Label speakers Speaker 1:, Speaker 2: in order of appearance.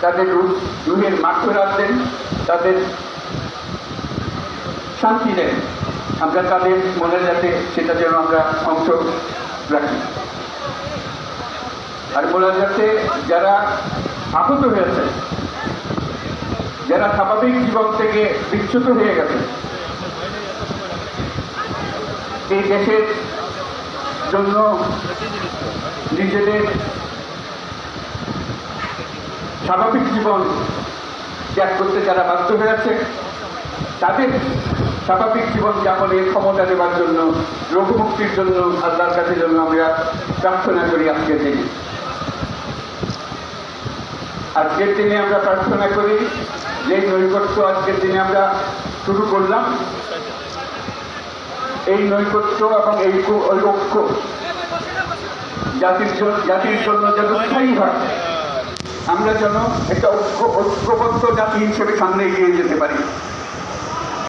Speaker 1: তাদের রুহের মাগফিরাত দেন, তাদের শান্তি দেন। আমরা তাদের মনে যাতে সেটা যেন আমরা অংশ রাখি। আর মোনাজাতে যারা আহত হয়েছে, যারা স্বাভাবিক জীবন থেকে বিচ্যুত হয়ে গেছে, এই দেশের জন্য নিজেদের স্বাভাবিক জীবন ত্যাগ করতে যারা বাধ্য হয়েছে, তাদের স্বাভাবিক জীবন যাপনের ক্ষমতা দেওয়ার জন্য, রোগমুক্তির জন্য আল্লাহর কাছে জন্য আমরা প্রার্থনা করি। আজকের দিনে আমরা প্রার্থনা করি যে নৈকট্য আজকের দিনে আমরা শুরু করলাম, এই নৈকট্য এবং এই ঐক্য জাতির জন্য যেন স্থায়ী হয়, আমরা যেন একটা ঐক্যবদ্ধ জাতি হিসেবে সামনে এগিয়ে যেতে পারি।